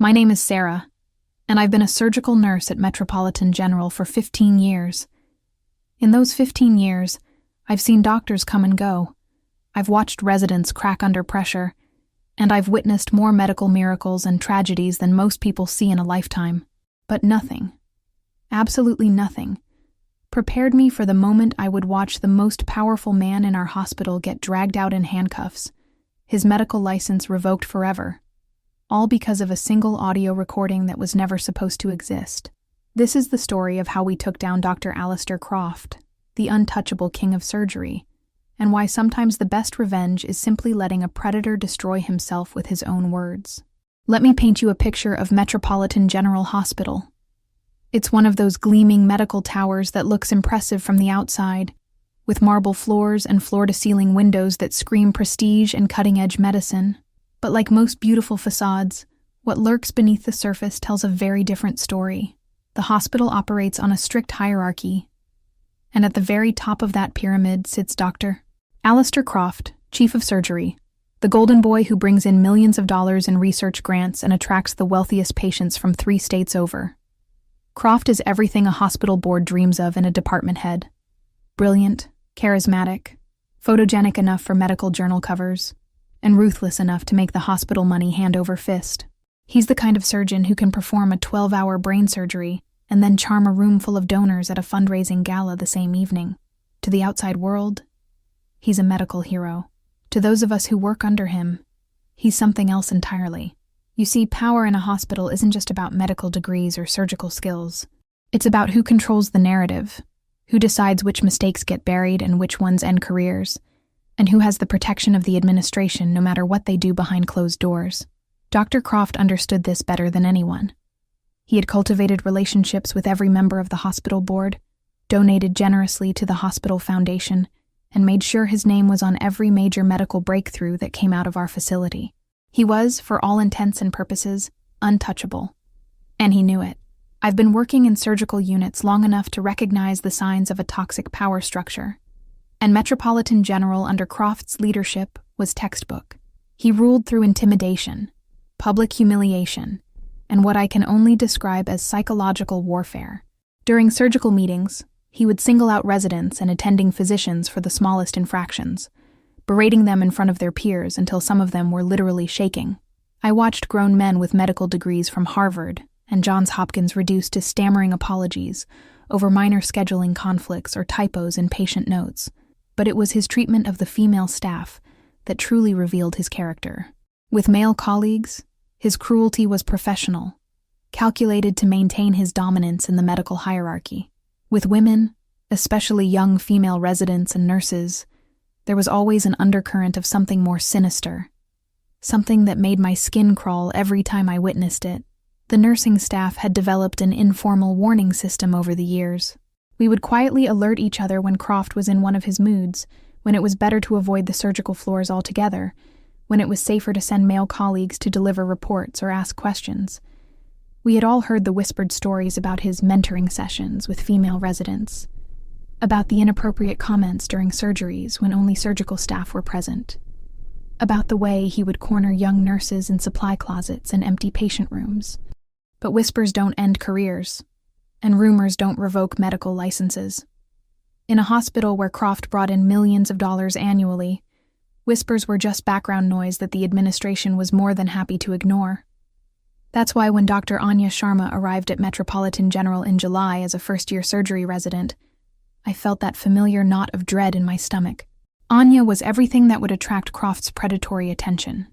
My name is Sarah, and I've been a surgical nurse at Metropolitan General for 15 years. In those 15 years, I've seen doctors come and go. I've watched residents crack under pressure, and I've witnessed more medical miracles and tragedies than most people see in a lifetime. But nothing, absolutely nothing, prepared me for the moment I would watch the most powerful man in our hospital get dragged out in handcuffs, his medical license revoked forever, all because of a single audio recording that was never supposed to exist. This is the story of how we took down Dr. Alistair Croft, the untouchable king of surgery, and why sometimes the best revenge is simply letting a predator destroy himself with his own words. Let me paint you a picture of Metropolitan General Hospital. It's one of those gleaming medical towers that looks impressive from the outside, with marble floors and floor-to-ceiling windows that scream prestige and cutting-edge medicine. But like most beautiful facades, what lurks beneath the surface tells a very different story. The hospital operates on a strict hierarchy, and at the very top of that pyramid sits Dr. Alistair Croft, Chief of Surgery, the golden boy who brings in millions of dollars in research grants and attracts the wealthiest patients from 3 states over. Croft is everything a hospital board dreams of in a department head. Brilliant, charismatic, photogenic enough for medical journal covers, and ruthless enough to make the hospital money hand over fist. He's the kind of surgeon who can perform a 12-hour brain surgery and then charm a room full of donors at a fundraising gala the same evening. To the outside world, he's a medical hero. To those of us who work under him, he's something else entirely. You see, power in a hospital isn't just about medical degrees or surgical skills. It's about who controls the narrative, who decides which mistakes get buried and which ones end careers, and who has the protection of the administration no matter what they do behind closed doors. Dr. Croft understood this better than anyone. He had cultivated relationships with every member of the hospital board, donated generously to the hospital foundation, and made sure his name was on every major medical breakthrough that came out of our facility. He was, for all intents and purposes, untouchable. And he knew it. I've been working in surgical units long enough to recognize the signs of a toxic power structure. And Metropolitan General under Croft's leadership was textbook. He ruled through intimidation, public humiliation, and what I can only describe as psychological warfare. During surgical meetings, he would single out residents and attending physicians for the smallest infractions, berating them in front of their peers until some of them were literally shaking. I watched grown men with medical degrees from Harvard and Johns Hopkins reduced to stammering apologies over minor scheduling conflicts or typos in patient notes. But it was his treatment of the female staff that truly revealed his character. With male colleagues, his cruelty was professional, calculated to maintain his dominance in the medical hierarchy. With women, especially young female residents and nurses, there was always an undercurrent of something more sinister, something that made my skin crawl every time I witnessed it. The nursing staff had developed an informal warning system over the years. We would quietly alert each other when Croft was in one of his moods, when it was better to avoid the surgical floors altogether, when it was safer to send male colleagues to deliver reports or ask questions. We had all heard the whispered stories about his mentoring sessions with female residents, about the inappropriate comments during surgeries when only surgical staff were present, about the way he would corner young nurses in supply closets and empty patient rooms. But whispers don't end careers, and rumors don't revoke medical licenses. In a hospital where Croft brought in millions of dollars annually, whispers were just background noise that the administration was more than happy to ignore. That's why when Dr. Anya Sharma arrived at Metropolitan General in July as a first-year surgery resident, I felt that familiar knot of dread in my stomach. Anya was everything that would attract Croft's predatory attention.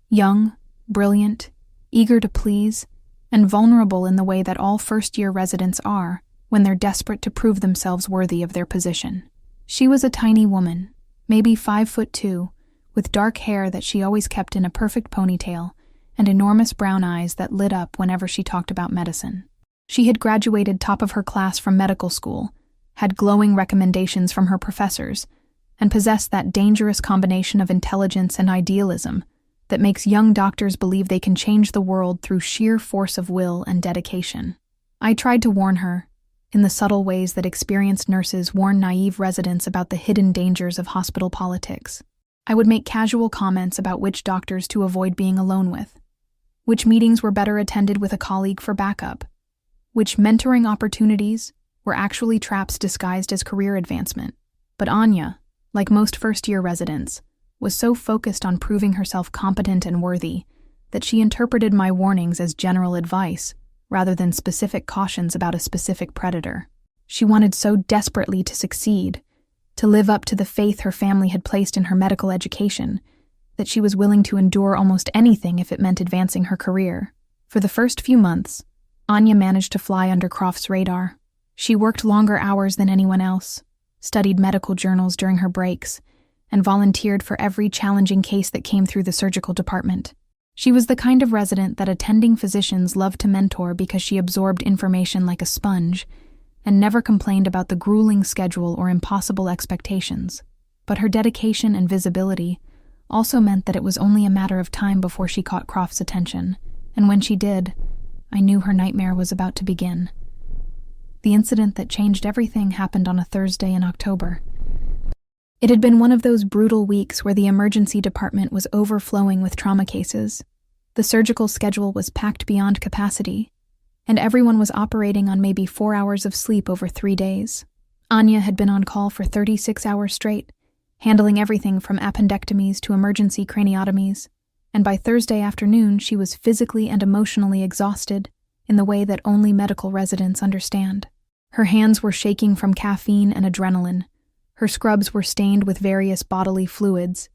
Young, brilliant, eager to please, and vulnerable in the way that all first-year residents are when they're desperate to prove themselves worthy of their position. She was a tiny woman, maybe 5'2", with dark hair that she always kept in a perfect ponytail, and enormous brown eyes that lit up whenever she talked about medicine. She had graduated top of her class from medical school, had glowing recommendations from her professors, and possessed that dangerous combination of intelligence and idealism that makes young doctors believe they can change the world through sheer force of will and dedication. I tried to warn her, in the subtle ways that experienced nurses warn naive residents about the hidden dangers of hospital politics. I would make casual comments about which doctors to avoid being alone with, which meetings were better attended with a colleague for backup, which mentoring opportunities were actually traps disguised as career advancement. But Anya, like most first-year residents, was so focused on proving herself competent and worthy that she interpreted my warnings as general advice rather than specific cautions about a specific predator. She wanted so desperately to succeed, to live up to the faith her family had placed in her medical education, that she was willing to endure almost anything if it meant advancing her career. For the first few months, Anya managed to fly under Croft's radar. She worked longer hours than anyone else, studied medical journals during her breaks, and volunteered for every challenging case that came through the surgical department. She was the kind of resident that attending physicians loved to mentor because she absorbed information like a sponge and never complained about the grueling schedule or impossible expectations. But her dedication and visibility also meant that it was only a matter of time before she caught Croft's attention, and when she did, I knew her nightmare was about to begin. The incident that changed everything happened on a Thursday in October. It had been one of those brutal weeks where the emergency department was overflowing with trauma cases. The surgical schedule was packed beyond capacity, and everyone was operating on maybe 4 hours of sleep over 3 days. Anya had been on call for 36 hours straight, handling everything from appendectomies to emergency craniotomies, and by Thursday afternoon she was physically and emotionally exhausted in the way that only medical residents understand. Her hands were shaking from caffeine and adrenaline, her scrubs were stained with various bodily fluids,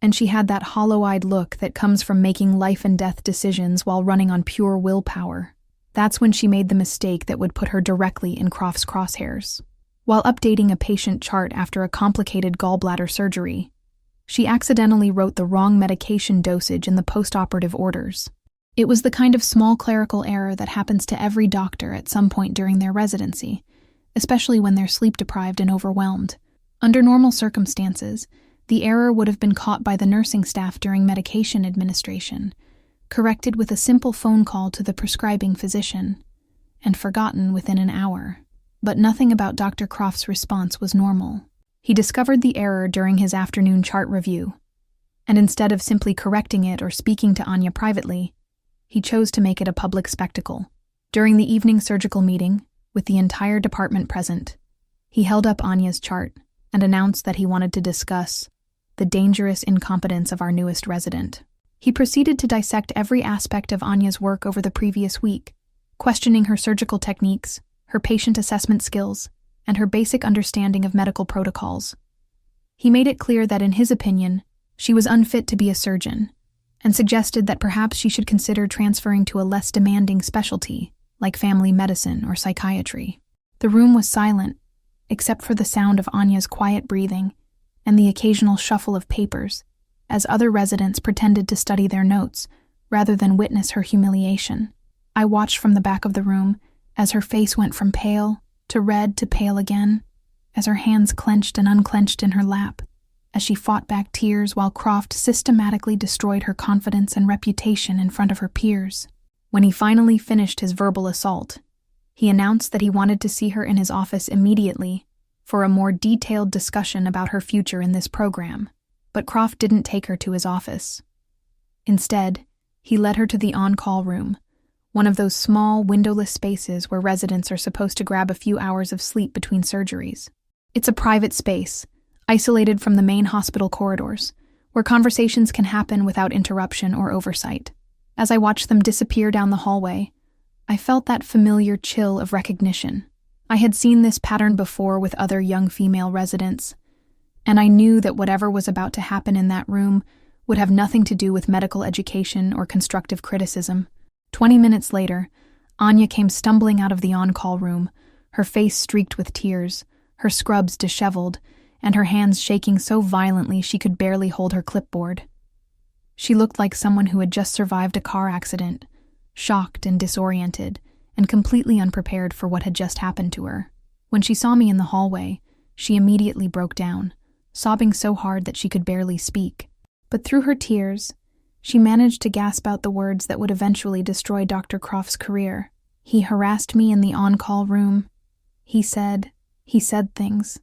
and she had that hollow-eyed look that comes from making life-and-death decisions while running on pure willpower. That's when she made the mistake that would put her directly in Croft's crosshairs. While updating a patient chart after a complicated gallbladder surgery, she accidentally wrote the wrong medication dosage in the post-operative orders. It was the kind of small clerical error that happens to every doctor at some point during their residency, especially when they're sleep-deprived and overwhelmed. Under normal circumstances, the error would have been caught by the nursing staff during medication administration, corrected with a simple phone call to the prescribing physician, and forgotten within an hour. But nothing about Dr. Croft's response was normal. He discovered the error during his afternoon chart review, and instead of simply correcting it or speaking to Anya privately, he chose to make it a public spectacle. During the evening surgical meeting, with the entire department present, he held up Anya's chart and announced that he wanted to discuss the dangerous incompetence of our newest resident. He proceeded to dissect every aspect of Anya's work over the previous week, questioning her surgical techniques, her patient assessment skills, and her basic understanding of medical protocols. He made it clear that, in his opinion, she was unfit to be a surgeon, and suggested that perhaps she should consider transferring to a less demanding specialty, like family medicine or psychiatry. The room was silent, except for the sound of Anya's quiet breathing and the occasional shuffle of papers, as other residents pretended to study their notes rather than witness her humiliation. I watched from the back of the room as her face went from pale to red to pale again, as her hands clenched and unclenched in her lap, as she fought back tears while Croft systematically destroyed her confidence and reputation in front of her peers. When he finally finished his verbal assault, he announced that he wanted to see her in his office immediately for a more detailed discussion about her future in this program, but Croft didn't take her to his office. Instead, he led her to the on-call room, one of those small, windowless spaces where residents are supposed to grab a few hours of sleep between surgeries. It's a private space, isolated from the main hospital corridors, where conversations can happen without interruption or oversight. As I watched them disappear down the hallway, I felt that familiar chill of recognition. I had seen this pattern before with other young female residents, and I knew that whatever was about to happen in that room would have nothing to do with medical education or constructive criticism. 20 minutes later, Anya came stumbling out of the on-call room, her face streaked with tears, her scrubs disheveled, and her hands shaking so violently she could barely hold her clipboard. She looked like someone who had just survived a car accident, shocked and disoriented, and completely unprepared for what had just happened to her. When she saw me in the hallway, she immediately broke down, sobbing so hard that she could barely speak. But through her tears, she managed to gasp out the words that would eventually destroy Dr. Croft's career. He harassed me in the on-call room. He said things.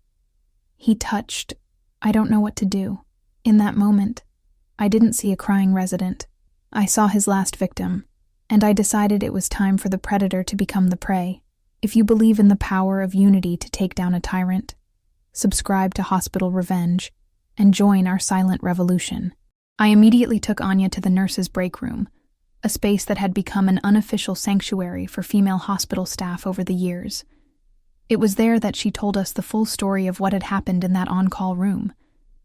He touched. I don't know what to do. In that moment, I didn't see a crying resident. I saw his last victim, and I decided it was time for the predator to become the prey. If you believe in the power of unity to take down a tyrant, subscribe to Hospital Revenge and join our silent revolution. I immediately took Anya to the nurses' break room, a space that had become an unofficial sanctuary for female hospital staff over the years. It was there that she told us the full story of what had happened in that on-call room,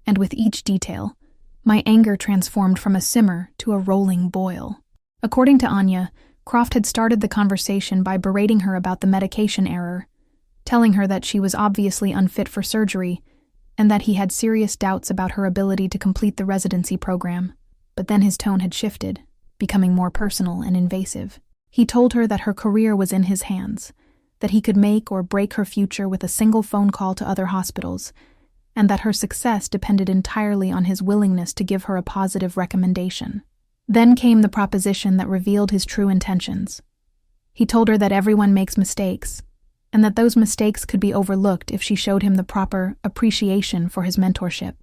and with each detail, my anger transformed from a simmer to a rolling boil. According to Anya, Croft had started the conversation by berating her about the medication error, telling her that she was obviously unfit for surgery and that he had serious doubts about her ability to complete the residency program. But then his tone had shifted, becoming more personal and invasive. He told her that her career was in his hands, that he could make or break her future with a single phone call to other hospitals, and that her success depended entirely on his willingness to give her a positive recommendation. Then came the proposition that revealed his true intentions. He told her that everyone makes mistakes, and that those mistakes could be overlooked if she showed him the proper appreciation for his mentorship.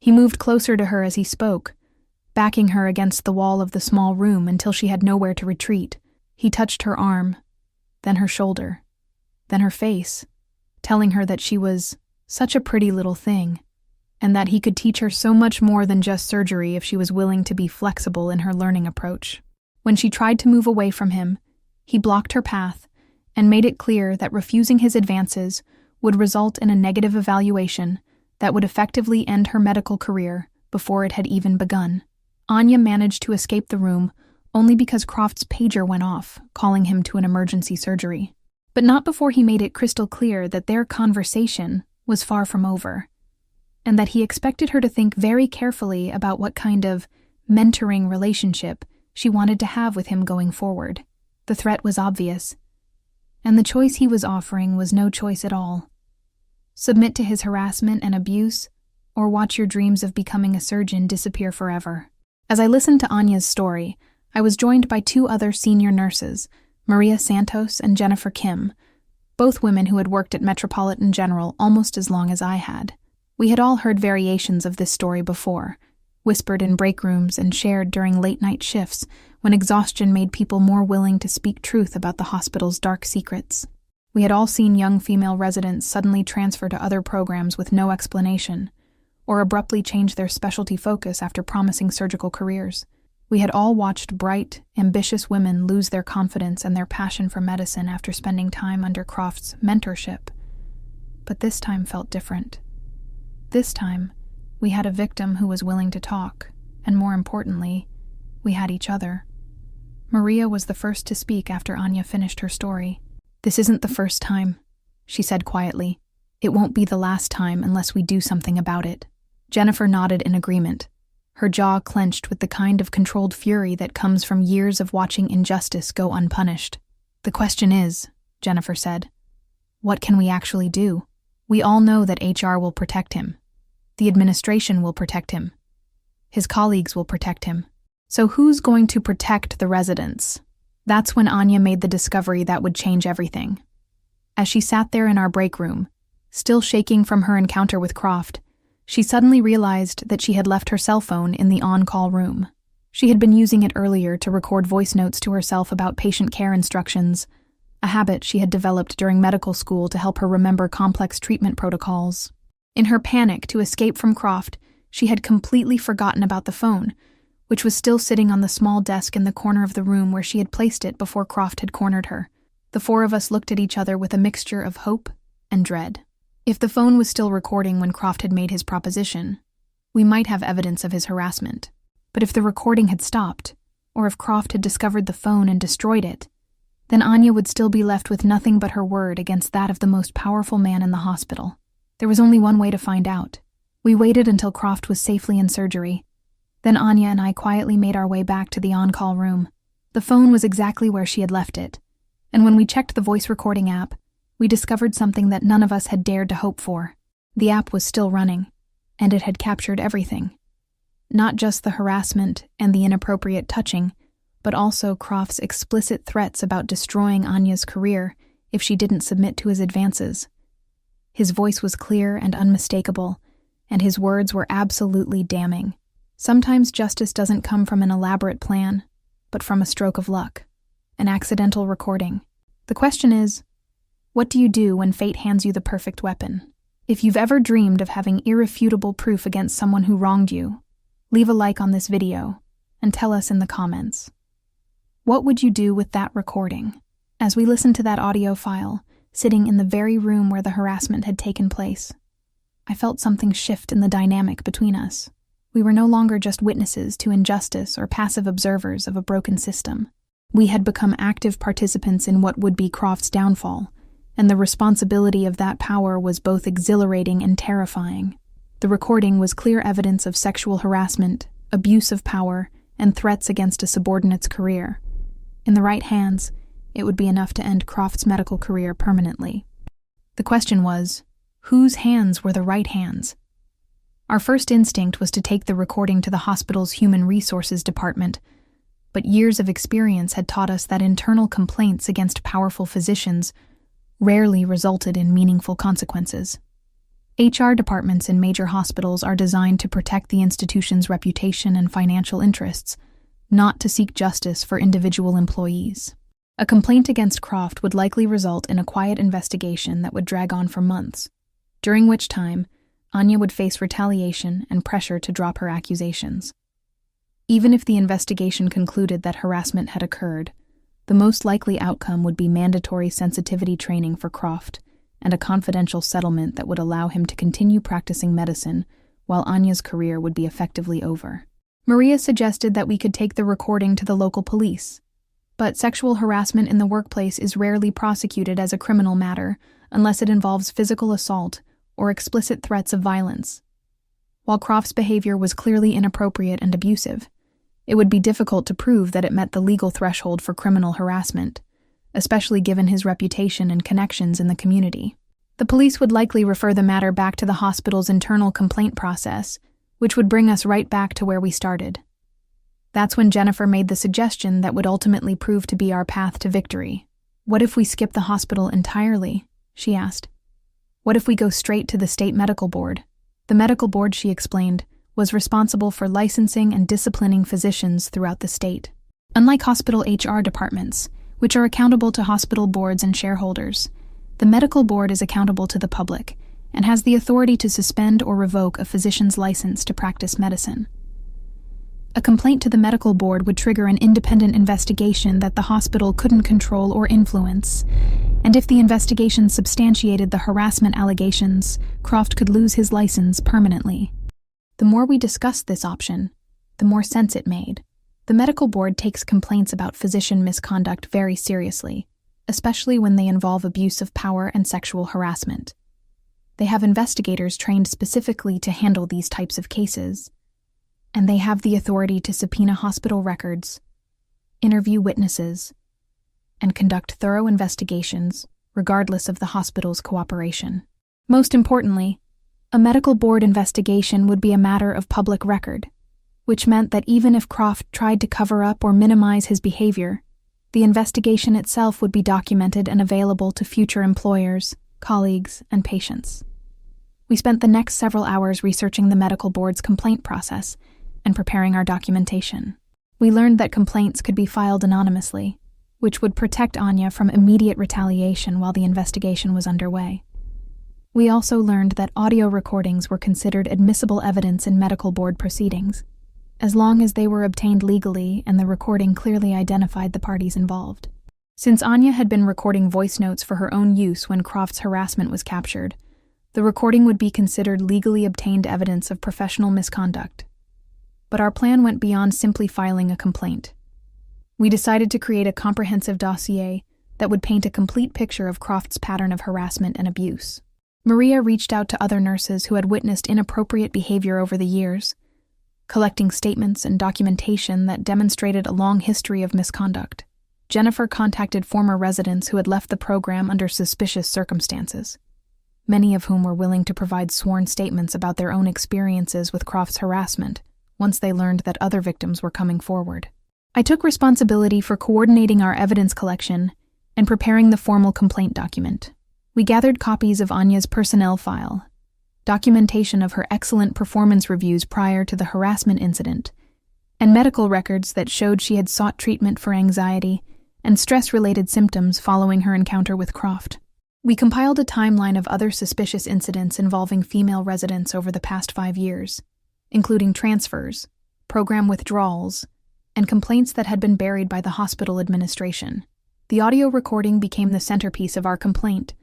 He moved closer to her as he spoke, backing her against the wall of the small room until she had nowhere to retreat. He touched her arm, then her shoulder, then her face, telling her that she was such a pretty little thing, and that he could teach her so much more than just surgery if she was willing to be flexible in her learning approach. When she tried to move away from him, he blocked her path and made it clear that refusing his advances would result in a negative evaluation that would effectively end her medical career before it had even begun. Anya managed to escape the room only because Croft's pager went off, calling him to an emergency surgery. But not before he made it crystal clear that their conversation was far from over, and that he expected her to think very carefully about what kind of mentoring relationship she wanted to have with him going forward. The threat was obvious, and the choice he was offering was no choice at all. Submit to his harassment and abuse, or watch your dreams of becoming a surgeon disappear forever. As I listened to Anya's story, I was joined by two other senior nurses, Maria Santos and Jennifer Kim, both women who had worked at Metropolitan General almost as long as I had. We had all heard variations of this story before, whispered in break rooms and shared during late-night shifts when exhaustion made people more willing to speak truth about the hospital's dark secrets. We had all seen young female residents suddenly transfer to other programs with no explanation, or abruptly change their specialty focus after promising surgical careers. We had all watched bright, ambitious women lose their confidence and their passion for medicine after spending time under Croft's mentorship. But this time felt different. This time, we had a victim who was willing to talk, and more importantly, we had each other. Maria was the first to speak after Anya finished her story. "This isn't the first time," she said quietly. "It won't be the last time unless we do something about it." Jennifer nodded in agreement, her jaw clenched with the kind of controlled fury that comes from years of watching injustice go unpunished. "The question is," Jennifer said, "what can we actually do? We all know that HR will protect him. The administration will protect him. His colleagues will protect him. So who's going to protect the residents?" That's when Anya made the discovery that would change everything. As she sat there in our break room, still shaking from her encounter with Croft, she suddenly realized that she had left her cell phone in the on-call room. She had been using it earlier to record voice notes to herself about patient care instructions, a habit she had developed during medical school to help her remember complex treatment protocols. In her panic to escape from Croft, she had completely forgotten about the phone, which was still sitting on the small desk in the corner of the room where she had placed it before Croft had cornered her. The four of us looked at each other with a mixture of hope and dread. If the phone was still recording when Croft had made his proposition, we might have evidence of his harassment. But if the recording had stopped, or if Croft had discovered the phone and destroyed it, then Anya would still be left with nothing but her word against that of the most powerful man in the hospital. There was only one way to find out. We waited until Croft was safely in surgery. Then Anya and I quietly made our way back to the on-call room. The phone was exactly where she had left it, and when we checked the voice recording app, we discovered something that none of us had dared to hope for. The app was still running, and it had captured everything. Not just the harassment and the inappropriate touching, but also Croft's explicit threats about destroying Anya's career if she didn't submit to his advances. His voice was clear and unmistakable, and his words were absolutely damning. Sometimes justice doesn't come from an elaborate plan, but from a stroke of luck, an accidental recording. The question is, what do you do when fate hands you the perfect weapon? If you've ever dreamed of having irrefutable proof against someone who wronged you, leave a like on this video and tell us in the comments. What would you do with that recording? As we listened to that audio file, sitting in the very room where the harassment had taken place, I felt something shift in the dynamic between us. We were no longer just witnesses to injustice or passive observers of a broken system. We had become active participants in what would be Croft's downfall, and the responsibility of that power was both exhilarating and terrifying. The recording was clear evidence of sexual harassment, abuse of power, and threats against a subordinate's career. In the right hands, it would be enough to end Croft's medical career permanently. The question was, whose hands were the right hands? Our first instinct was to take the recording to the hospital's Human Resources Department, but years of experience had taught us that internal complaints against powerful physicians rarely resulted in meaningful consequences. HR departments in major hospitals are designed to protect the institution's reputation and financial interests, not to seek justice for individual employees. A complaint against Croft would likely result in a quiet investigation that would drag on for months, during which time Anya would face retaliation and pressure to drop her accusations. Even if the investigation concluded that harassment had occurred, the most likely outcome would be mandatory sensitivity training for Croft and a confidential settlement that would allow him to continue practicing medicine while Anya's career would be effectively over. Maria suggested that we could take the recording to the local police, but sexual harassment in the workplace is rarely prosecuted as a criminal matter unless it involves physical assault or explicit threats of violence. While Croft's behavior was clearly inappropriate and abusive, it would be difficult to prove that it met the legal threshold for criminal harassment, especially given his reputation and connections in the community. The police would likely refer the matter back to the hospital's internal complaint process, which would bring us right back to where we started. That's when Jennifer made the suggestion that would ultimately prove to be our path to victory. "What if we skip the hospital entirely?" she asked. "What if we go straight to the state medical board?" The medical board, she explained, was responsible for licensing and disciplining physicians throughout the state. Unlike hospital HR departments, which are accountable to hospital boards and shareholders, the medical board is accountable to the public and has the authority to suspend or revoke a physician's license to practice medicine. A complaint to the medical board would trigger an independent investigation that the hospital couldn't control or influence, and if the investigation substantiated the harassment allegations, Croft could lose his license permanently. The more we discussed this option, the more sense it made. The medical board takes complaints about physician misconduct very seriously, especially when they involve abuse of power and sexual harassment. They have investigators trained specifically to handle these types of cases, and they have the authority to subpoena hospital records, interview witnesses, and conduct thorough investigations, regardless of the hospital's cooperation. Most importantly, a medical board investigation would be a matter of public record, which meant that even if Croft tried to cover up or minimize his behavior, the investigation itself would be documented and available to future employers, colleagues, and patients. We spent the next several hours researching the medical board's complaint process and preparing our documentation. We learned that complaints could be filed anonymously, which would protect Anya from immediate retaliation while the investigation was underway. We also learned that audio recordings were considered admissible evidence in medical board proceedings, as long as they were obtained legally and the recording clearly identified the parties involved. Since Anya had been recording voice notes for her own use when Croft's harassment was captured, the recording would be considered legally obtained evidence of professional misconduct. But our plan went beyond simply filing a complaint. We decided to create a comprehensive dossier that would paint a complete picture of Croft's pattern of harassment and abuse. Maria reached out to other nurses who had witnessed inappropriate behavior over the years, collecting statements and documentation that demonstrated a long history of misconduct. Jennifer contacted former residents who had left the program under suspicious circumstances, many of whom were willing to provide sworn statements about their own experiences with Croft's harassment once they learned that other victims were coming forward. I took responsibility for coordinating our evidence collection and preparing the formal complaint document. We gathered copies of Anya's personnel file, documentation of her excellent performance reviews prior to the harassment incident, and medical records that showed she had sought treatment for anxiety and stress-related symptoms following her encounter with Croft. We compiled a timeline of other suspicious incidents involving female residents over the past 5 years, including transfers, program withdrawals, and complaints that had been buried by the hospital administration. The audio recording became the centerpiece of our complaint,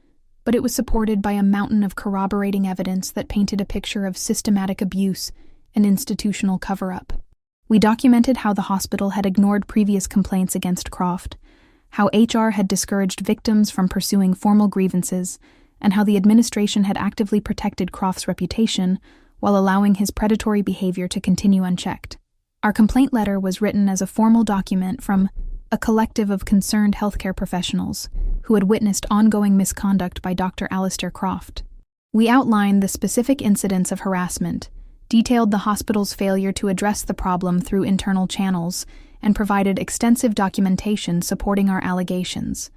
but it was supported by a mountain of corroborating evidence that painted a picture of systematic abuse and institutional cover-up. We documented how the hospital had ignored previous complaints against Croft, how HR had discouraged victims from pursuing formal grievances, and how the administration had actively protected Croft's reputation while allowing his predatory behavior to continue unchecked. Our complaint letter was written as a formal document from a collective of concerned healthcare professionals who had witnessed ongoing misconduct by Dr. Alistair Croft. We outlined the specific incidents of harassment, detailed the hospital's failure to address the problem through internal channels, and provided extensive documentation supporting our allegations.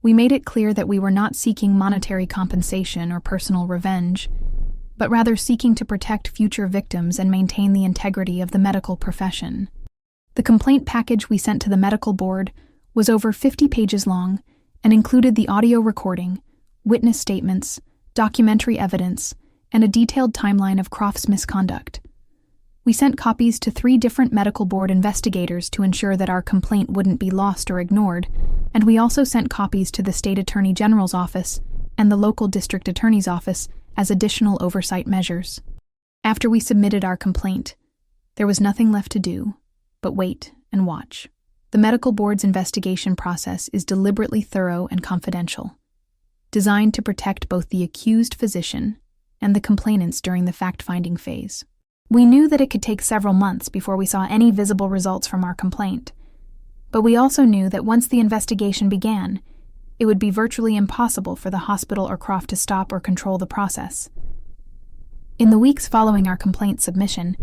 We made it clear that we were not seeking monetary compensation or personal revenge, but rather seeking to protect future victims and maintain the integrity of the medical profession. The complaint package we sent to the medical board was over 50 pages long and included the audio recording, witness statements, documentary evidence, and a detailed timeline of Croft's misconduct. We sent copies to 3 different medical board investigators to ensure that our complaint wouldn't be lost or ignored, and we also sent copies to the State Attorney General's office and the local district attorney's office as additional oversight measures. After we submitted our complaint, there was nothing left to do but wait and watch. The medical board's investigation process is deliberately thorough and confidential, designed to protect both the accused physician and the complainants during the fact-finding phase. We knew that it could take several months before we saw any visible results from our complaint, but we also knew that once the investigation began, it would be virtually impossible for the hospital or Croft to stop or control the process. In the weeks following our complaint submission,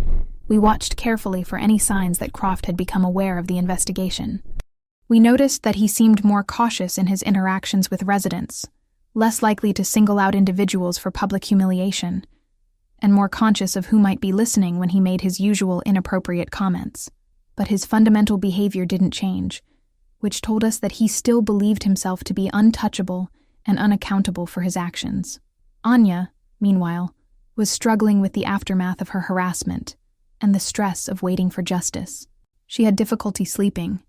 we watched carefully for any signs that Croft had become aware of the investigation. We noticed that he seemed more cautious in his interactions with residents, less likely to single out individuals for public humiliation, and more conscious of who might be listening when he made his usual inappropriate comments. But his fundamental behavior didn't change, which told us that he still believed himself to be untouchable and unaccountable for his actions. Anya, meanwhile, was struggling with the aftermath of her harassment and the stress of waiting for justice. She had difficulty sleeping,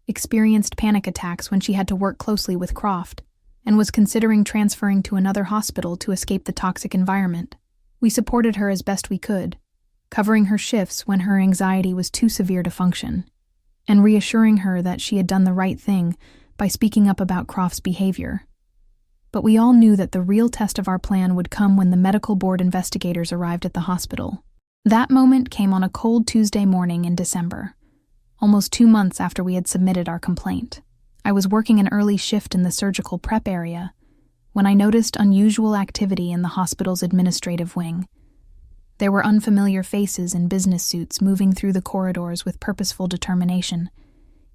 experienced panic attacks when she had to work closely with Croft, and was considering transferring to another hospital to escape the toxic environment. We supported her as best we could, covering her shifts when her anxiety was too severe to function, and reassuring her that she had done the right thing by speaking up about Croft's behavior. But we all knew that the real test of our plan would come when the medical board investigators arrived at the hospital. That moment came on a cold Tuesday morning in December, almost 2 months after we had submitted our complaint. I was working an early shift in the surgical prep area when I noticed unusual activity in the hospital's administrative wing. There were unfamiliar faces in business suits moving through the corridors with purposeful determination,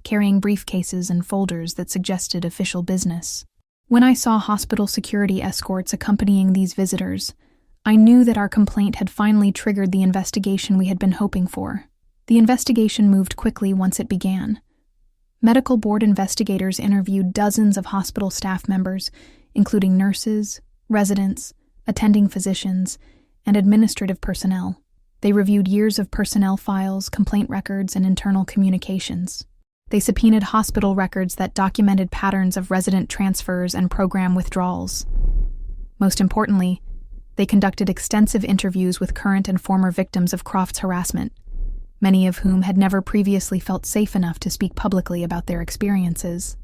carrying briefcases and folders that suggested official business. When I saw hospital security escorts accompanying these visitors, I knew that our complaint had finally triggered the investigation we had been hoping for. The investigation moved quickly once it began. Medical board investigators interviewed dozens of hospital staff members, including nurses, residents, attending physicians, and administrative personnel. They reviewed years of personnel files, complaint records, and internal communications. They subpoenaed hospital records that documented patterns of resident transfers and program withdrawals. Most importantly, they conducted extensive interviews with current and former victims of Croft's harassment, many of whom had never previously felt safe enough to speak publicly about their experiences.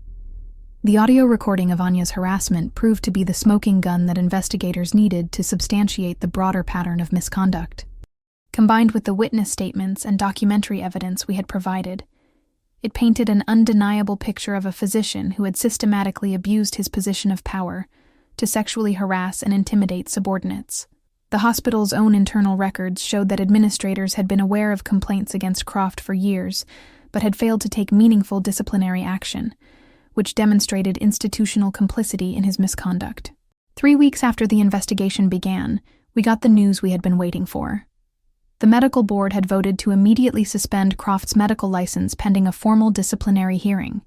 The audio recording of Anya's harassment proved to be the smoking gun that investigators needed to substantiate the broader pattern of misconduct. Combined with the witness statements and documentary evidence we had provided, it painted an undeniable picture of a physician who had systematically abused his position of power to sexually harass and intimidate subordinates. The hospital's own internal records showed that administrators had been aware of complaints against Croft for years, but had failed to take meaningful disciplinary action, which demonstrated institutional complicity in his misconduct. 3 weeks after the investigation began, we got the news we had been waiting for. The medical board had voted to immediately suspend Croft's medical license pending a formal disciplinary hearing.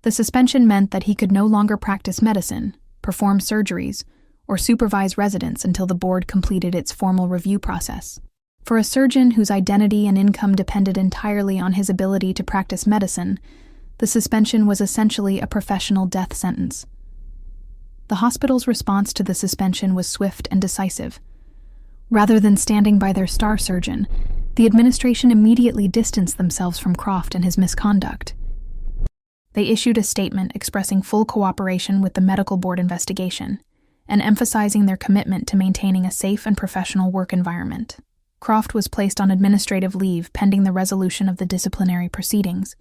The suspension meant that he could no longer practice medicine, perform surgeries, or supervise residents until the board completed its formal review process. For a surgeon whose identity and income depended entirely on his ability to practice medicine, the suspension was essentially a professional death sentence. The hospital's response to the suspension was swift and decisive. Rather than standing by their star surgeon, the administration immediately distanced themselves from Croft and his misconduct. They issued a statement expressing full cooperation with the medical board investigation and emphasizing their commitment to maintaining a safe and professional work environment. Croft was placed on administrative leave pending the resolution of the disciplinary proceedings,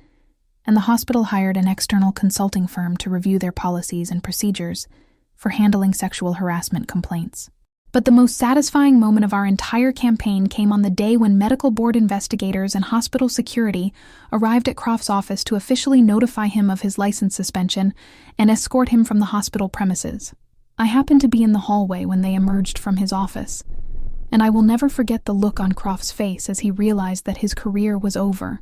and the hospital hired an external consulting firm to review their policies and procedures for handling sexual harassment complaints. But the most satisfying moment of our entire campaign came on the day when medical board investigators and hospital security arrived at Croft's office to officially notify him of his license suspension and escort him from the hospital premises. I happened to be in the hallway when they emerged from his office, and I will never forget the look on Croft's face as he realized that his career was over.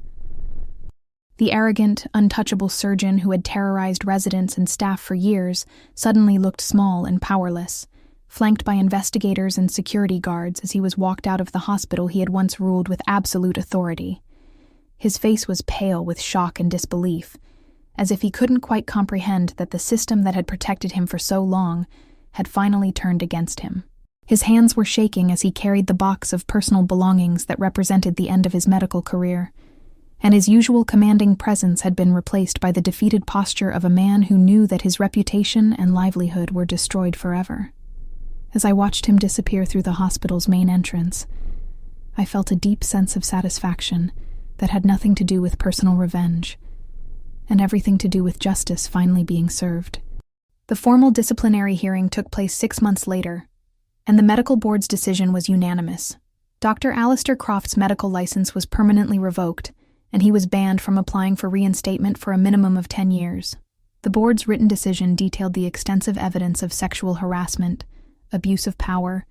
The arrogant, untouchable surgeon who had terrorized residents and staff for years suddenly looked small and powerless, flanked by investigators and security guards as he was walked out of the hospital he had once ruled with absolute authority. His face was pale with shock and disbelief, as if he couldn't quite comprehend that the system that had protected him for so long had finally turned against him. His hands were shaking as he carried the box of personal belongings that represented the end of his medical career, and his usual commanding presence had been replaced by the defeated posture of a man who knew that his reputation and livelihood were destroyed forever. As I watched him disappear through the hospital's main entrance, I felt a deep sense of satisfaction that had nothing to do with personal revenge, and everything to do with justice finally being served. The formal disciplinary hearing took place 6 months later, and the medical board's decision was unanimous. Dr. Alistair Croft's medical license was permanently revoked, and he was banned from applying for reinstatement for a minimum of 10 years. The board's written decision detailed the extensive evidence of sexual harassment, abuse of power,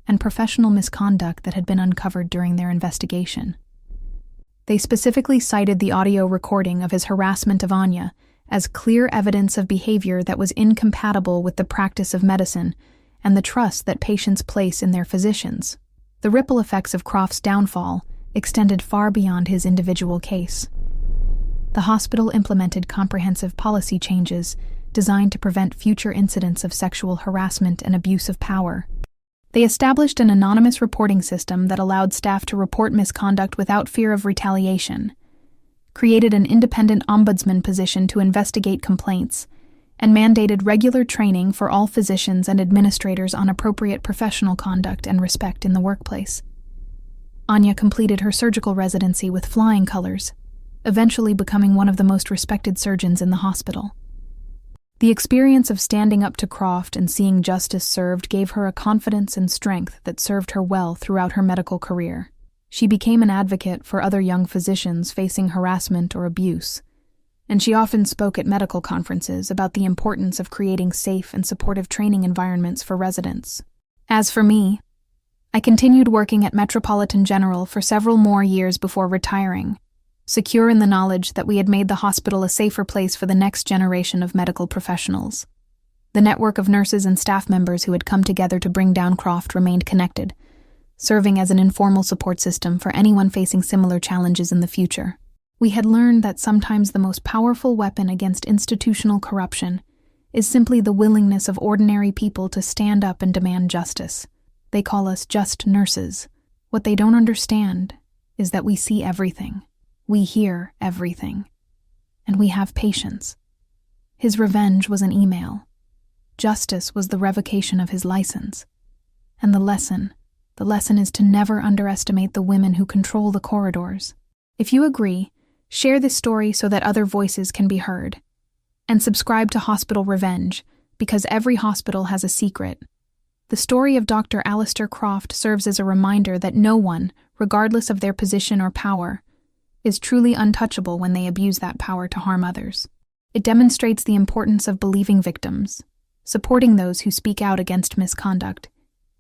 and professional misconduct that had been uncovered during their investigation. They specifically cited the audio recording of his harassment of Anya as clear evidence of behavior that was incompatible with the practice of medicine and the trust that patients place in their physicians. The ripple effects of Croft's downfall extended far beyond his individual case. The hospital implemented comprehensive policy changes designed to prevent future incidents of sexual harassment and abuse of power. They established an anonymous reporting system that allowed staff to report misconduct without fear of retaliation, created an independent ombudsman position to investigate complaints, and mandated regular training for all physicians and administrators on appropriate professional conduct and respect in the workplace. Anya completed her surgical residency with flying colors, eventually becoming one of the most respected surgeons in the hospital. The experience of standing up to Croft and seeing justice served gave her a confidence and strength that served her well throughout her medical career. She became an advocate for other young physicians facing harassment or abuse, and she often spoke at medical conferences about the importance of creating safe and supportive training environments for residents. As for me, I continued working at Metropolitan General for several more years before retiring, secure in the knowledge that we had made the hospital a safer place for the next generation of medical professionals. The network of nurses and staff members who had come together to bring down Croft remained connected, serving as an informal support system for anyone facing similar challenges in the future. We had learned that sometimes the most powerful weapon against institutional corruption is simply the willingness of ordinary people to stand up and demand justice. They call us just nurses. What they don't understand is that we see everything. We hear everything, and we have patience. His revenge was an email. Justice was the revocation of his license. And the lesson is to never underestimate the women who control the corridors. If you agree, share this story so that other voices can be heard. And subscribe to Hospital Revenge, because every hospital has a secret. The story of Dr. Alistair Croft serves as a reminder that no one, regardless of their position or power, is truly untouchable when they abuse that power to harm others. It demonstrates the importance of believing victims, supporting those who speak out against misconduct,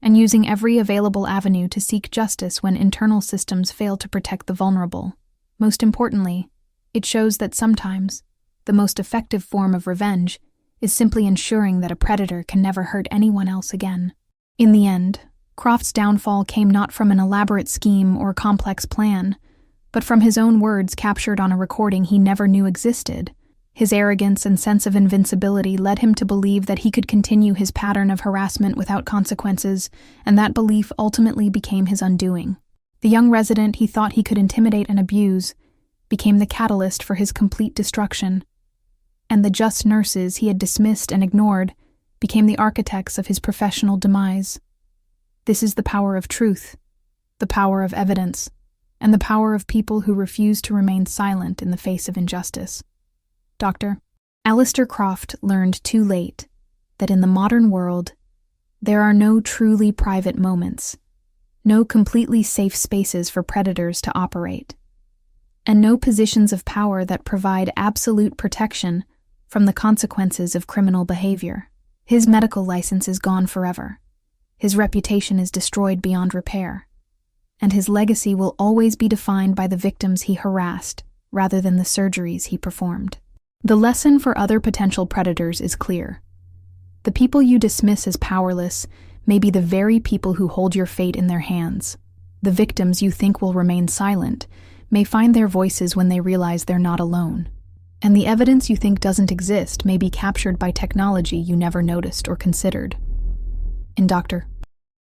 and using every available avenue to seek justice when internal systems fail to protect the vulnerable. Most importantly, it shows that sometimes the most effective form of revenge is simply ensuring that a predator can never hurt anyone else again. In the end, Croft's downfall came not from an elaborate scheme or complex plan, but from his own words captured on a recording he never knew existed. His arrogance and sense of invincibility led him to believe that he could continue his pattern of harassment without consequences, and that belief ultimately became his undoing. The young resident he thought he could intimidate and abuse became the catalyst for his complete destruction, and the just nurses he had dismissed and ignored became the architects of his professional demise. This is the power of truth, the power of evidence, and the power of people who refuse to remain silent in the face of injustice. Dr. Alistair Croft learned too late that in the modern world, there are no truly private moments, no completely safe spaces for predators to operate, and no positions of power that provide absolute protection from the consequences of criminal behavior. His medical license is gone forever. His reputation is destroyed beyond repair, and his legacy will always be defined by the victims he harassed rather than the surgeries he performed. The lesson for other potential predators is clear. The people you dismiss as powerless may be the very people who hold your fate in their hands. The victims you think will remain silent may find their voices when they realize they're not alone. And the evidence you think doesn't exist may be captured by technology you never noticed or considered. In Dr.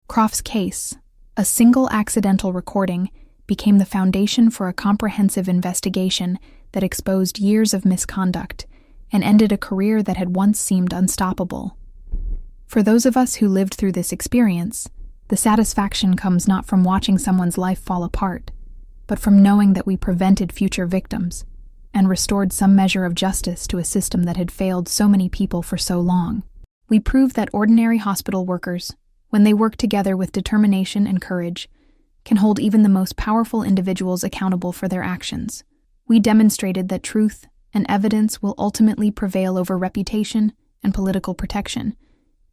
Croft's case, a single accidental recording became the foundation for a comprehensive investigation that exposed years of misconduct and ended a career that had once seemed unstoppable. For those of us who lived through this experience, the satisfaction comes not from watching someone's life fall apart, but from knowing that we prevented future victims and restored some measure of justice to a system that had failed so many people for so long. We proved that ordinary hospital workers, when they work together with determination and courage, can hold even the most powerful individuals accountable for their actions. We demonstrated that truth and evidence will ultimately prevail over reputation and political protection,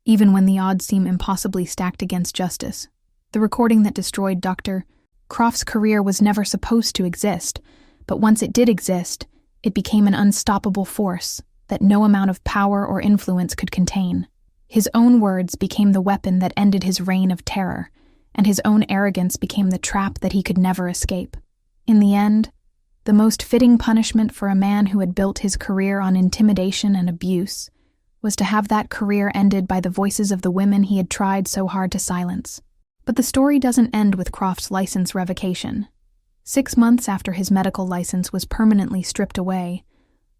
even when the odds seem impossibly stacked against justice. The recording that destroyed Dr. Croft's career was never supposed to exist, but once it did exist, it became an unstoppable force that no amount of power or influence could contain. His own words became the weapon that ended his reign of terror, and his own arrogance became the trap that he could never escape. In the end, the most fitting punishment for a man who had built his career on intimidation and abuse was to have that career ended by the voices of the women he had tried so hard to silence. But the story doesn't end with Croft's license revocation. 6 months after his medical license was permanently stripped away,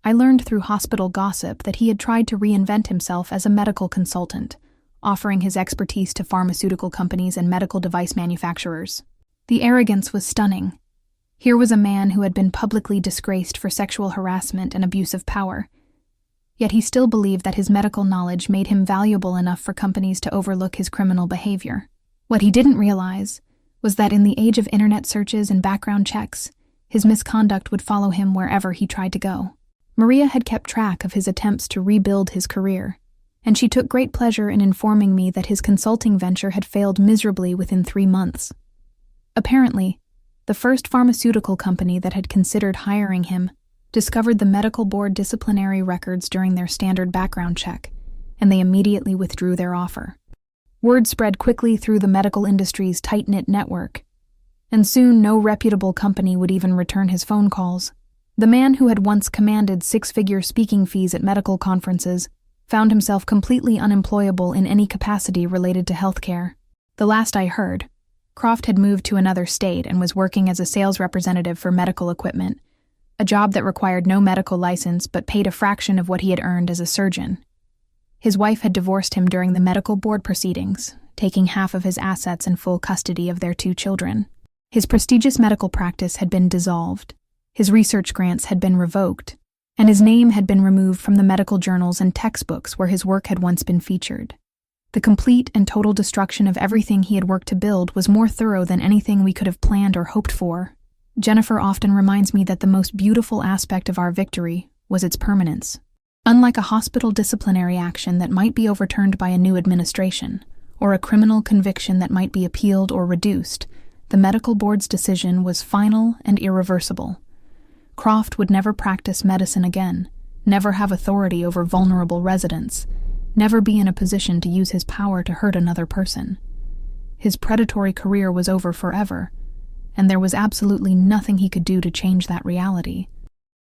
I learned through hospital gossip that he had tried to reinvent himself as a medical consultant, offering his expertise to pharmaceutical companies and medical device manufacturers. The arrogance was stunning. Here was a man who had been publicly disgraced for sexual harassment and abuse of power, yet he still believed that his medical knowledge made him valuable enough for companies to overlook his criminal behavior. What he didn't realize was that in the age of internet searches and background checks, his misconduct would follow him wherever he tried to go. Maria had kept track of his attempts to rebuild his career, and she took great pleasure in informing me that his consulting venture had failed miserably within 3 months. Apparently, the first pharmaceutical company that had considered hiring him discovered the medical board disciplinary records during their standard background check, and they immediately withdrew their offer. Word spread quickly through the medical industry's tight-knit network, and soon no reputable company would even return his phone calls. The man who had once commanded 6-figure speaking fees at medical conferences found himself completely unemployable in any capacity related to healthcare. The last I heard, Croft had moved to another state and was working as a sales representative for medical equipment, a job that required no medical license but paid a fraction of what he had earned as a surgeon. His wife had divorced him during the medical board proceedings, taking half of his assets and full custody of their 2 children. His prestigious medical practice had been dissolved, his research grants had been revoked, and his name had been removed from the medical journals and textbooks where his work had once been featured. The complete and total destruction of everything he had worked to build was more thorough than anything we could have planned or hoped for. Jennifer often reminds me that the most beautiful aspect of our victory was its permanence. Unlike a hospital disciplinary action that might be overturned by a new administration, or a criminal conviction that might be appealed or reduced, the medical board's decision was final and irreversible. Croft would never practice medicine again, never have authority over vulnerable residents, never be in a position to use his power to hurt another person. His predatory career was over forever, and there was absolutely nothing he could do to change that reality.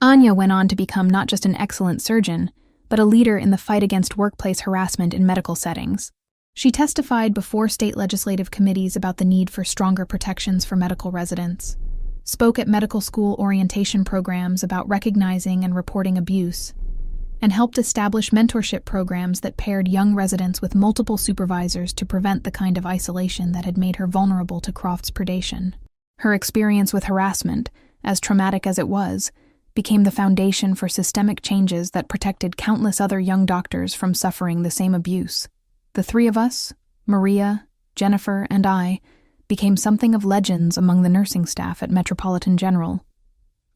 Anya went on to become not just an excellent surgeon, but a leader in the fight against workplace harassment in medical settings. She testified before state legislative committees about the need for stronger protections for medical residents, spoke at medical school orientation programs about recognizing and reporting abuse, and helped establish mentorship programs that paired young residents with multiple supervisors to prevent the kind of isolation that had made her vulnerable to Croft's predation. Her experience with harassment, as traumatic as it was, became the foundation for systemic changes that protected countless other young doctors from suffering the same abuse. The three of us, Maria, Jennifer, and I, became something of legends among the nursing staff at Metropolitan General.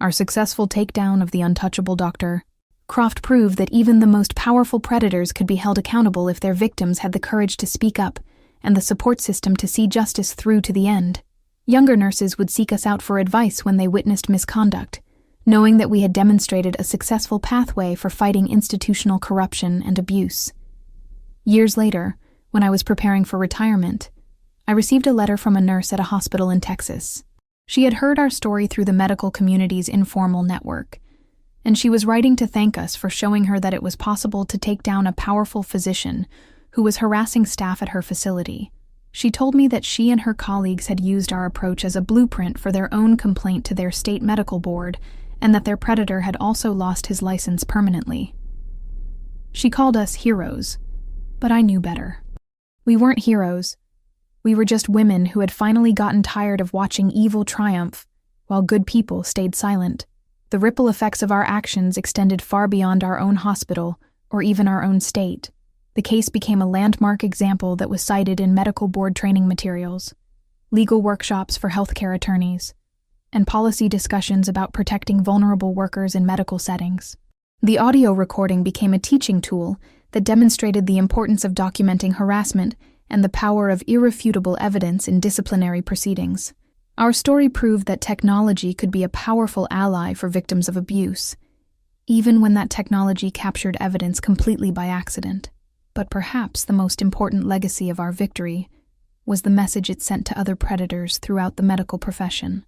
Our successful takedown of the untouchable Dr. Croft proved that even the most powerful predators could be held accountable if their victims had the courage to speak up and the support system to see justice through to the end. Younger nurses would seek us out for advice when they witnessed misconduct, knowing that we had demonstrated a successful pathway for fighting institutional corruption and abuse. Years later, when I was preparing for retirement, I received a letter from a nurse at a hospital in Texas. She had heard our story through the medical community's informal network, and she was writing to thank us for showing her that it was possible to take down a powerful physician who was harassing staff at her facility. She told me that she and her colleagues had used our approach as a blueprint for their own complaint to their state medical board, and that their predator had also lost his license permanently. She called us heroes, but I knew better. We weren't heroes. We were just women who had finally gotten tired of watching evil triumph while good people stayed silent. The ripple effects of our actions extended far beyond our own hospital or even our own state. The case became a landmark example that was cited in medical board training materials, legal workshops for healthcare attorneys, and policy discussions about protecting vulnerable workers in medical settings. The audio recording became a teaching tool that demonstrated the importance of documenting harassment and the power of irrefutable evidence in disciplinary proceedings. Our story proved that technology could be a powerful ally for victims of abuse, even when that technology captured evidence completely by accident. But perhaps the most important legacy of our victory was the message it sent to other predators throughout the medical profession.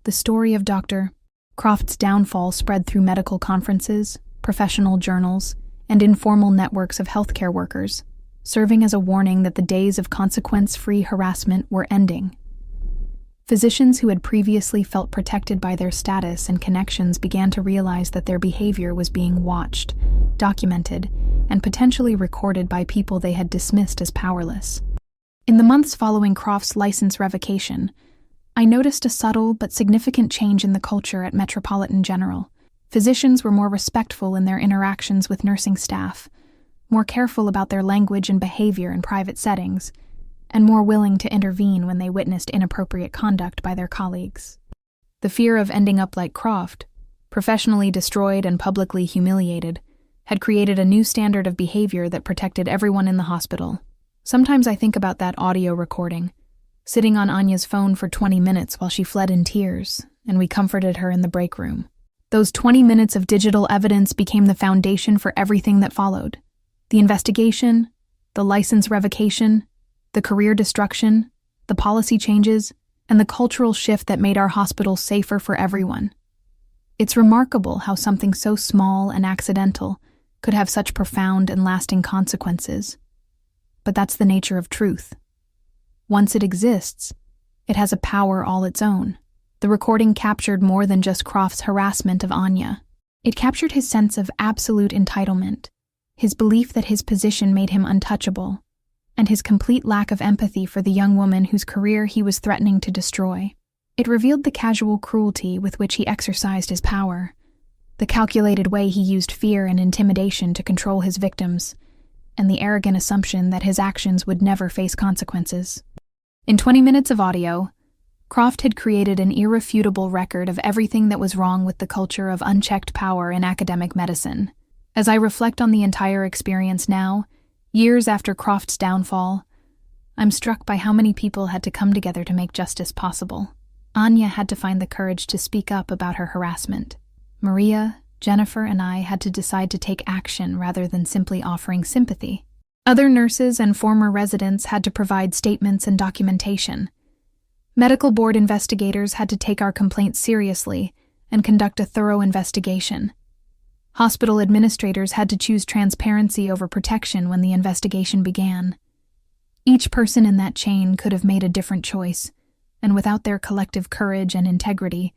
The story of Dr. Croft's downfall spread through medical conferences, professional journals, and informal networks of healthcare workers, serving as a warning that the days of consequence-free harassment were ending. Physicians who had previously felt protected by their status and connections began to realize that their behavior was being watched, documented, and potentially recorded by people they had dismissed as powerless. In the months following Croft's license revocation, I noticed a subtle but significant change in the culture at Metropolitan General. Physicians were more respectful in their interactions with nursing staff, more careful about their language and behavior in private settings, and more willing to intervene when they witnessed inappropriate conduct by their colleagues. The fear of ending up like Croft, professionally destroyed and publicly humiliated, had created a new standard of behavior that protected everyone in the hospital. Sometimes I think about that audio recording, sitting on Anya's phone for 20 minutes while she fled in tears, and we comforted her in the break room. Those 20 minutes of digital evidence became the foundation for everything that followed. The investigation, the license revocation, the career destruction, the policy changes, and the cultural shift that made our hospital safer for everyone. It's remarkable how something so small and accidental could have such profound and lasting consequences. But that's the nature of truth. Once it exists, it has a power all its own. The recording captured more than just Croft's harassment of Anya. It captured his sense of absolute entitlement, his belief that his position made him untouchable, and his complete lack of empathy for the young woman whose career he was threatening to destroy. It revealed the casual cruelty with which he exercised his power, the calculated way he used fear and intimidation to control his victims, and the arrogant assumption that his actions would never face consequences. In 20 minutes of audio, Croft had created an irrefutable record of everything that was wrong with the culture of unchecked power in academic medicine. As I reflect on the entire experience now, years after Croft's downfall, I'm struck by how many people had to come together to make justice possible. Anya had to find the courage to speak up about her harassment. Maria, Jennifer, and I had to decide to take action rather than simply offering sympathy. Other nurses and former residents had to provide statements and documentation. Medical board investigators had to take our complaints seriously and conduct a thorough investigation. Hospital administrators had to choose transparency over protection when the investigation began. Each person in that chain could have made a different choice, and without their collective courage and integrity,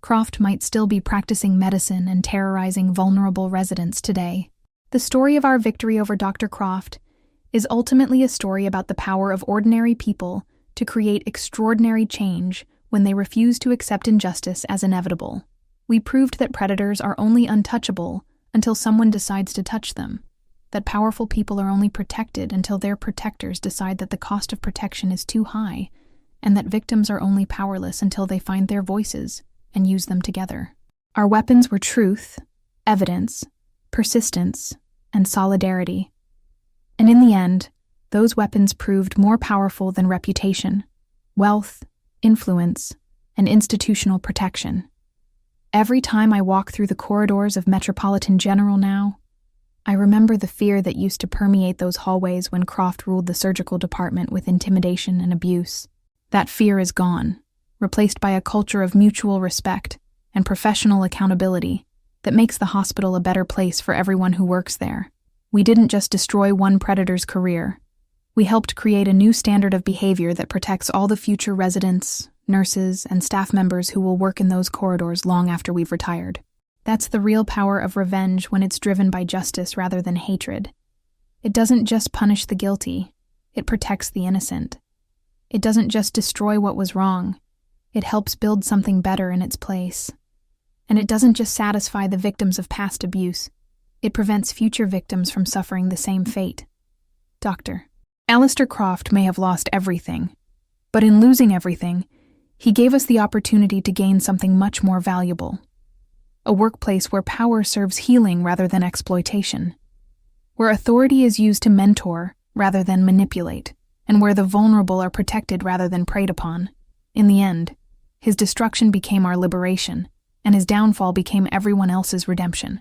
Croft might still be practicing medicine and terrorizing vulnerable residents today. The story of our victory over Dr. Croft is ultimately a story about the power of ordinary people to create extraordinary change when they refuse to accept injustice as inevitable. We proved that predators are only untouchable until someone decides to touch them, that powerful people are only protected until their protectors decide that the cost of protection is too high, and that victims are only powerless until they find their voices and use them together. Our weapons were truth, evidence, persistence, and solidarity. And in the end, those weapons proved more powerful than reputation, wealth, influence, and institutional protection. Every time I walk through the corridors of Metropolitan General now, I remember the fear that used to permeate those hallways when Croft ruled the surgical department with intimidation and abuse. That fear is gone, replaced by a culture of mutual respect and professional accountability that makes the hospital a better place for everyone who works there. We didn't just destroy one predator's career. We helped create a new standard of behavior that protects all the future residents, nurses, and staff members who will work in those corridors long after we've retired. That's the real power of revenge when it's driven by justice rather than hatred. It doesn't just punish the guilty, it protects the innocent. It doesn't just destroy what was wrong, it helps build something better in its place. And it doesn't just satisfy the victims of past abuse, it prevents future victims from suffering the same fate. Dr. Alistair Croft may have lost everything, but in losing everything, he gave us the opportunity to gain something much more valuable. A workplace where power serves healing rather than exploitation, where authority is used to mentor rather than manipulate, and where the vulnerable are protected rather than preyed upon. In the end, his destruction became our liberation, and his downfall became everyone else's redemption.